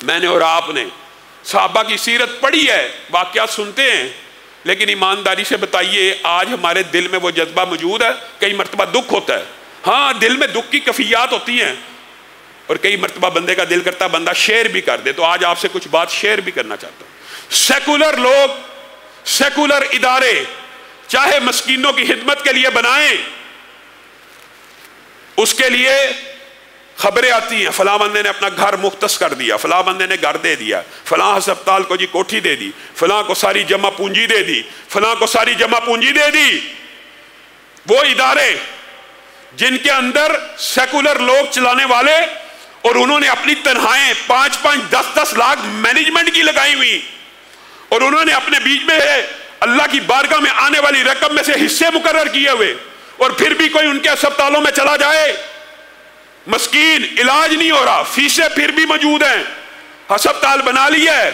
میں نے اور آپ نے صحابہ کی سیرت پڑھی ہے، واقعات سنتے ہیں، لیکن ایمانداری سے بتائیے آج ہمارے دل میں وہ جذبہ موجود ہے؟ کئی مرتبہ دکھ ہوتا ہے، ہاں دل میں دکھ کی کیفیات ہوتی ہیں، اور کئی مرتبہ بندے کا دل کرتا ہے بندہ شیئر بھی کر دے، تو آج آپ سے کچھ بات شیئر بھی کرنا چاہتا ہوں۔ سیکولر لوگ، سیکولر ادارے چاہے مسکینوں کی خدمت کے لیے بنائیں، اس کے لیے خبریں آتی ہیں فلاں بندے نے اپنا گھر مختص کر دیا، فلاں بندے نے گھر دے دیا، فلاں ہسپتال کو جی کوٹھی دے دی، فلاں کو ساری جمع پونجی دے دی، فلاں کو ساری جمع پونجی دے دی۔ وہ ادارے جن کے اندر سیکولر لوگ چلانے والے، اور انہوں نے اپنی تنخواہیں 5-5 لاکھ مینجمنٹ کی لگائی ہوئی، اور انہوں نے اپنے بیچ میں اللہ کی بارگاہ میں آنے والی رقم میں سے حصے مقرر کیے ہوئے، اور پھر بھی کوئی ان کے ہسپتالوں میں چلا جائے، مسکین علاج نہیں ہو رہا، فیسیں پھر بھی موجود ہیں، ہسپتال بنا لیا ہے،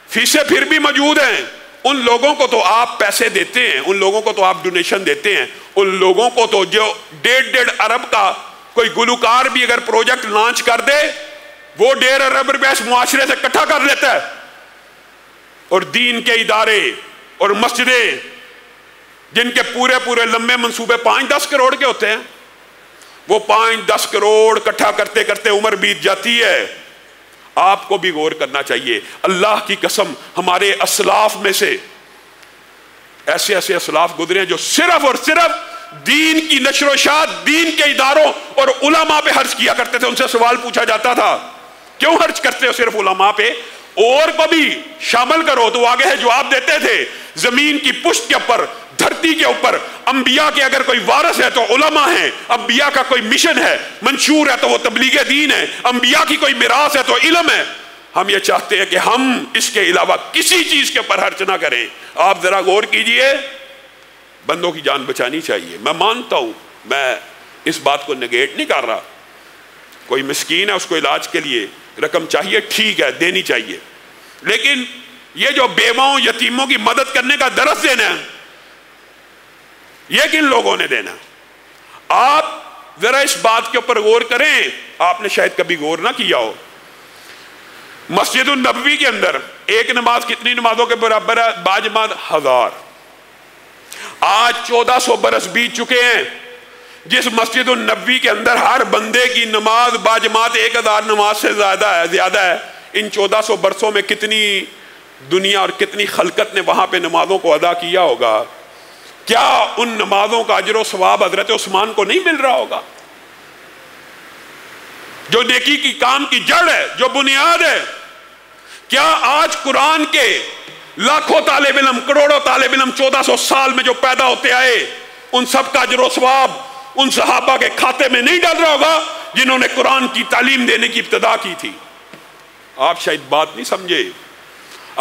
فیسیں پھر بھی موجود ہیں۔ ان لوگوں کو تو آپ پیسے دیتے ہیں، ان لوگوں کو تو آپ ڈونیشن دیتے ہیں، ان لوگوں کو تو جو 1.5 ارب کا کوئی گلوکار بھی اگر پروجیکٹ لانچ کر دے، وہ 1.5 ارب روپے اس معاشرے سے اکٹھا کر لیتا ہے۔ اور دین کے ادارے اور مسجدیں جن کے پورے لمبے منصوبے 5-10 کروڑ کے ہوتے ہیں، وہ 5-10 کروڑ اکٹھا کرتے کرتے عمر بیت جاتی ہے۔ آپ کو بھی غور کرنا چاہیے۔ اللہ کی قسم ہمارے اسلاف میں سے ایسے اسلاف گزرے ہیں جو صرف اور صرف دین کی نشر و اشاعت، دین کے اداروں اور علماء پہ خرچ کیا کرتے تھے۔ ان سے سوال پوچھا جاتا تھا کیوں خرچ کرتے ہو صرف علماء پہ، اور کو بھی شامل کرو، تو آگے ہے جواب دیتے تھے زمین کی پشت کے اوپر، دھرتی کے اوپر انبیاء کے اگر کوئی وارث ہے تو علماء ہیں، انبیاء کا کوئی مشن ہے منشور ہے تو وہ تبلیغ دین ہے، انبیاء کی کوئی میراث ہے تو علم ہے۔ ہم یہ چاہتے ہیں کہ ہم اس کے علاوہ کسی چیز کے اوپر خرچ نہ کریں۔ آپ ذرا غور کیجئے، بندوں کی جان بچانی چاہیے۔ میں مانتا ہوں، میں اس بات کو نگیٹ نہیں کر رہا، کوئی مسکین ہے اس کو علاج کے لیے رقم چاہیے، ٹھیک ہے دینی چاہیے، لیکن یہ جو بیواؤں یتیموں کی مدد کرنے کا درس دینا ہے، یہ کن لوگوں نے دینا؟ آپ ذرا اس بات کے اوپر غور کریں، آپ نے شاید کبھی غور نہ کیا ہو۔ مسجد النبوی کے اندر ایک نماز کتنی نمازوں کے برابر ہے؟ باجماعت 1000۔ آج 1400 برس بیت چکے ہیں، جس مسجد النبوی کے اندر ہر بندے کی نماز باجماعت 1000 نماز سے زیادہ ہے۔ ان 1400 برسوں میں کتنی دنیا اور کتنی خلقت نے وہاں پہ نمازوں کو ادا کیا ہوگا؟ کیا ان نمازوں کا اجر و ثواب حضرت عثمان کو نہیں مل رہا ہوگا؟ جو نیکی کی کام کی جڑ ہے، جو بنیاد ہے، کیا آج قرآن کے لاکھوں طالب علم، کروڑوں طالب علم 1400 سال میں جو پیدا ہوتے آئے، ان سب کا اجر و ثواب ان صحابہ کے کھاتے میں نہیں ڈال رہا ہوگا جنہوں نے قرآن کی تعلیم دینے کی ابتدا کی تھی؟ آپ شاید بات نہیں سمجھے۔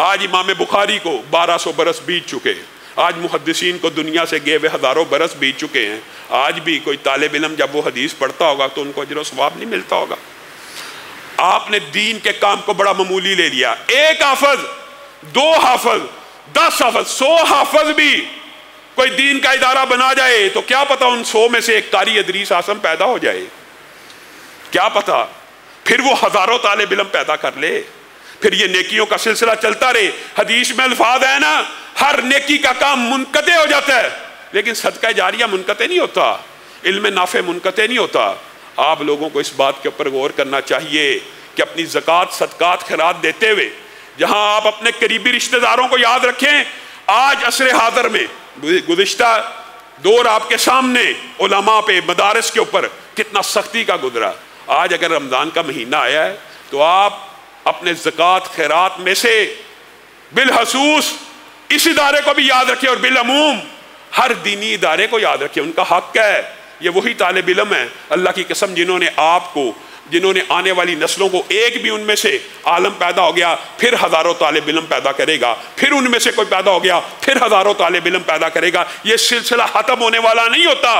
آج امام بخاری کو 1200 برس بیت چکے، آج محدثین کو دنیا سے گئے ہوئے ہزاروں برس بیت چکے ہیں، آج بھی کوئی طالب علم جب وہ حدیث پڑھتا ہوگا تو ان کو اجر و ثواب نہیں ملتا ہوگا۔ آپ نے دین کے کام کو بڑا معمولی لے لیا۔ 1 حافظ، 2 حافظ، 10 حافظ، 100 حافظ بھی کوئی دین کا ادارہ بنا جائے تو کیا پتا ان 100 میں سے ایک قاری ادریس اعظم پیدا ہو جائے، کیا پتا؟ پھر وہ ہزاروں طالب علم پیدا کر لے، پھر یہ نیکیوں کا سلسلہ چلتا رہے۔ حدیث میں الفاظ ہے نا، ہر نیکی کا کام منقطع ہو جاتا ہے، لیکن صدقہ جاریہ منقطع نہیں ہوتا، علم نافع منقطع نہیں ہوتا۔ آپ لوگوں کو اس بات کے اوپر غور کرنا چاہیے کہ اپنی زکوٰۃ، صدقات، خیرات دیتے ہوئے جہاں آپ اپنے قریبی رشتہ داروں کو یاد رکھیں۔ آج عصر حاضر میں گزشتہ دور آپ کے سامنے علماء پہ، مدارس کے اوپر کتنا سختی کا گزرا۔ آج اگر رمضان کا مہینہ آیا ہے تو آپ اپنے زکوٰۃ، خیرات میں سے بالخصوص اس ادارے کو بھی یاد رکھیں، اور بالعموم ہر دینی ادارے کو یاد رکھیں، ان کا حق ہے۔ یہ وہی طالب علم ہے اللہ کی قسم جنہوں نے آپ کو، جنہوں نے آنے والی نسلوں کو، ایک بھی ان میں سے عالم پیدا ہو گیا پھر ہزاروں طالب علم پیدا کرے گا، پھر ان میں سے کوئی پیدا ہو گیا پھر ہزاروں طالب علم پیدا کرے گا۔ یہ سلسلہ ختم ہونے والا نہیں ہوتا۔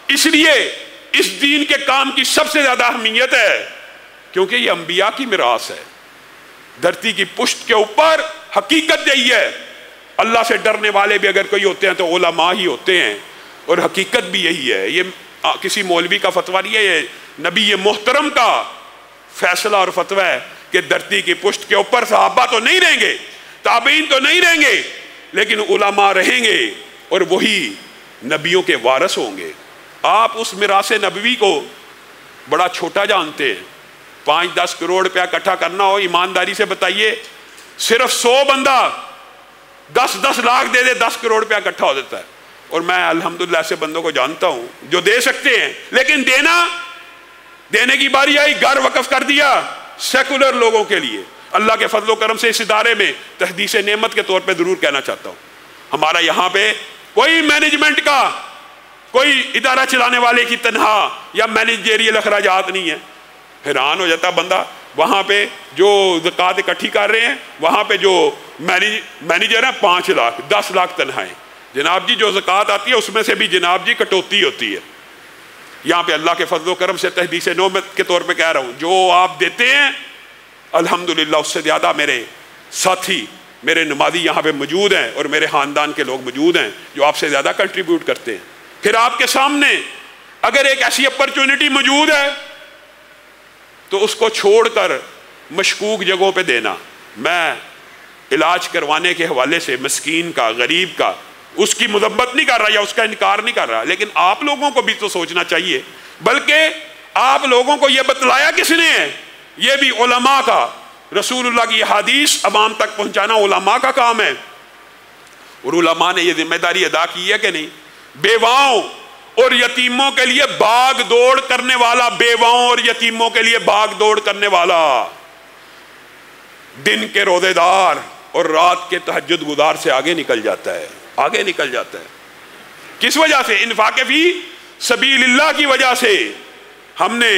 اس لیے اس دین کے کام کی سب سے زیادہ اہمیت ہے کیونکہ یہ انبیاء کی میراث ہے۔ دھرتی کی پشت کے اوپر حقیقت یہی ہے، اللہ سے ڈرنے والے بھی اگر کوئی ہوتے ہیں تو علماء ہی ہوتے ہیں، اور حقیقت بھی یہی ہے۔ یہ کسی مولوی کا فتویٰ نہیں ہے، یہ نبی محترم کا فیصلہ اور فتویٰ ہے کہ دھرتی کی پشت کے اوپر صحابہ تو نہیں رہیں گے، تابعین تو نہیں رہیں گے، لیکن علماء رہیں گے اور وہی نبیوں کے وارث ہوں گے۔ آپ اس میراث نبوی کو بڑا چھوٹا جانتے ہیں۔ 5-10 کروڑ روپیہ اکٹھا کرنا ہو، ایمانداری سے بتائیے، صرف 100 بندہ 10-10 لاکھ دے دے، 10 کروڑ روپیہ اکٹھا ہو جاتا ہے۔ اور میں الحمدللہ ایسے بندوں کو جانتا ہوں جو دے سکتے ہیں، لیکن دینے کی باری آئی، گھر وقف کر دیا سیکولر لوگوں کے لیے۔ اللہ کے فضل و کرم سے اس ادارے میں تحدیث نعمت کے طور پہ ضرور کہنا چاہتا ہوں، ہمارا یہاں پہ کوئی مینجمنٹ کا، کوئی ادارہ چلانے والے کی تنہا یا مینیجریل اخراجات نہیں ہے۔ حیران ہو جاتا بندہ، وہاں پہ جو زکوٰۃ اکٹھی کر رہے ہیں، وہاں پہ جو مینیجر ہیں 5 لاکھ 10 لاکھ تنہائیں۔ جناب جی جو زکوٰۃ آتی ہے اس میں سے بھی جناب جی کٹوتی ہوتی ہے۔ یہاں پہ اللہ کے فضل و کرم سے تحدیث نعمت کے طور پہ کہہ رہا ہوں، جو آپ دیتے ہیں الحمدللہ اس سے زیادہ میرے ساتھی، میرے نمازی یہاں پہ موجود ہیں اور میرے خاندان کے لوگ موجود ہیں جو آپ سے زیادہ کنٹریبیوٹ کرتے ہیں۔ پھر آپ کے سامنے اگر ایک ایسی اپرچونٹی موجود ہے تو اس کو چھوڑ کر مشکوک جگہوں پہ دینا۔ میں علاج کروانے کے حوالے سے مسکین کا، غریب کا، اس کی مذمت نہیں کر رہا یا اس کا انکار نہیں کر رہا، لیکن آپ لوگوں کو بھی تو سوچنا چاہیے۔ بلکہ آپ لوگوں کو یہ بتلایا کس نے ہے؟ یہ بھی علماء کا، رسول اللہ کی حدیث عوام تک پہنچانا علماء کا کام ہے، اور علماء نے یہ ذمہ داری ادا کی ہے کہ نہیں؟ بیواؤں اور یتیموں کے لیے بھاگ دوڑ کرنے والا، بیواؤں اور یتیموں کے لیے بھاگ دوڑ کرنے والا، دن کے روزے دار اور رات کے تہجد گزار سے آگے نکل جاتا ہے، آگے نکل جاتا ہے۔ کس وجہ سے؟ انفاق فی سبیل اللہ کی وجہ سے۔ ہم نے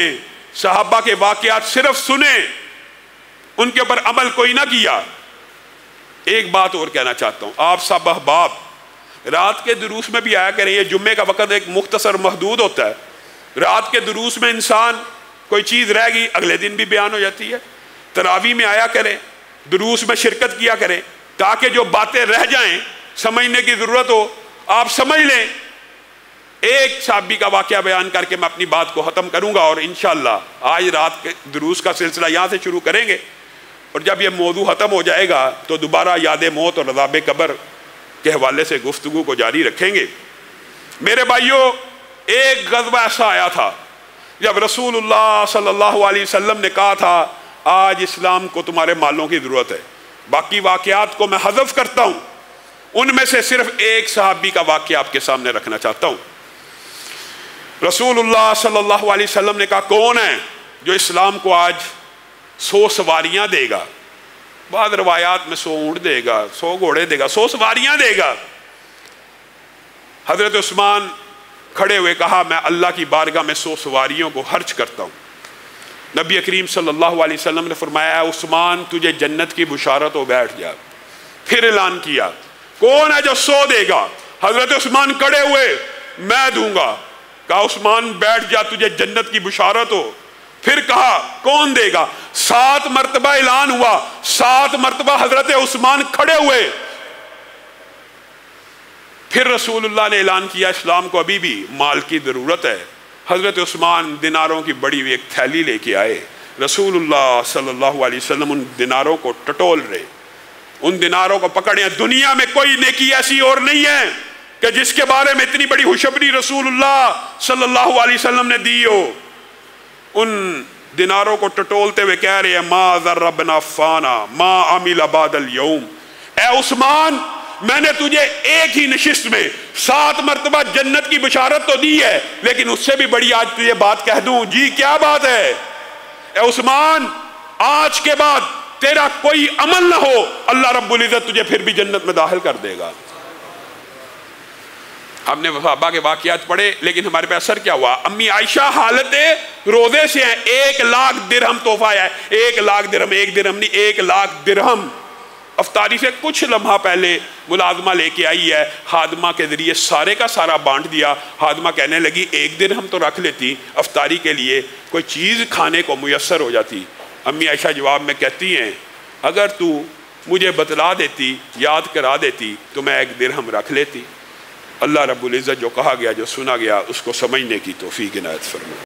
صحابہ کے واقعات صرف سنے، ان کے اوپر عمل کوئی نہ کیا۔ ایک بات اور کہنا چاہتا ہوں، آپ سب احباب رات کے دروس میں بھی آیا کریں۔ یہ جمعے کا وقت ایک مختصر محدود ہوتا ہے، رات کے دروس میں انسان کوئی چیز رہ گئی اگلے دن بھی بیان ہو جاتی ہے۔ تراویح میں آیا کریں، دروس میں شرکت کیا کریں، تاکہ جو باتیں رہ جائیں سمجھنے کی ضرورت ہو آپ سمجھ لیں۔ ایک صحابی کا واقعہ بیان کر کے میں اپنی بات کو ختم کروں گا، اور انشاءاللہ آج رات کے دروس کا سلسلہ یہاں سے شروع کریں گے، اور جب یہ موضوع ختم ہو جائے گا تو دوبارہ یاد موت اور عذاب قبر کے حوالے سے گفتگو کو جاری رکھیں گے۔ میرے بھائیوں، ایک غزوہ ایسا آیا تھا جب رسول اللہ صلی اللہ علیہ وسلم نے کہا تھا آج اسلام کو تمہارے مالوں کی ضرورت ہے۔ باقی واقعات کو میں حذف کرتا ہوں، ان میں سے صرف ایک صحابی کا واقعہ آپ کے سامنے رکھنا چاہتا ہوں۔ رسول اللہ صلی اللہ علیہ وسلم نے کہا کون ہے جو اسلام کو آج 100 سواریاں دے گا؟ بعض روایات میں 100 اونٹ دے گا، 100 گھوڑے دے گا، 100 سواریاں دے گا۔ حضرت عثمان کھڑے ہوئے کہا میں اللہ کی بارگاہ میں 100 سواریوں کو خرچ کرتا ہوں۔ نبی کریم صلی اللہ علیہ وسلم نے فرمایا اے عثمان تجھے جنت کی بشارت ہو، بیٹھ جا۔ پھر اعلان کیا کون ہے جو 100 دے گا؟ حضرت عثمان کھڑے ہوئے میں دوں گا۔ کہا عثمان بیٹھ جا تجھے جنت کی بشارت ہو۔ پھر کہا کون دے گا؟ 7 مرتبہ اعلان ہوا، 7 مرتبہ حضرت عثمان کھڑے ہوئے۔ پھر رسول اللہ نے اعلان کیا اسلام کو ابھی بھی مال کی ضرورت ہے۔ حضرت عثمان دیناروں کی بڑی ہوئی ایک تھیلی لے کے آئے، رسول اللہ صلی اللہ علیہ وسلم ان دیناروں کو ٹٹول رہے، ان دیناروں کو پکڑے۔ دنیا میں کوئی نیکی ایسی اور نہیں ہے کہ جس کے بارے میں اتنی بڑی خوشخبری رسول اللہ صلی اللہ علیہ وسلم نے دی ہو۔ ان دیناروں کو ٹٹولتے ہوئے کہہ رہے ہیں ما ذربنا فانا ما عمل بعد اليوم، اے عثمان میں نے تجھے ایک ہی نشست میں 7 مرتبہ جنت کی بشارت تو دی ہے، لیکن اس سے بھی بڑی آج تجھے بات کہہ دوں۔ جی کیا بات ہے؟ اے عثمان آج کے بعد تیرا کوئی عمل نہ ہو، اللہ رب العزت تجھے پھر بھی جنت میں داخل کر دے گا۔ ہم نے صحابہ کے واقعات پڑھے، لیکن ہمارے پہ اثر کیا ہوا؟ امی عائشہ حالت روزے سے ہیں، 1 لاکھ درہم تحفہ آیا ہے۔ 1 لاکھ درہم، 1 درہم نہیں، 1 لاکھ درہم۔ افطاری سے کچھ لمحہ پہلے ملازمہ لے کے آئی ہے، خادمہ کے ذریعے سارے کا سارا بانٹ دیا۔ خادمہ کہنے لگی 1 درہم تو رکھ لیتی، افطاری کے لیے کوئی چیز کھانے کو میسر ہو جاتی۔ امی عائشہ جواب میں کہتی ہیں اگر تو مجھے بتلا دیتی، یاد کرا دیتی تو میں 1 درہم رکھ لیتی۔ اللہ رب العزت جو کہا گیا، جو سنا گیا، اس کو سمجھنے کی توفیق عنایت فرمائے۔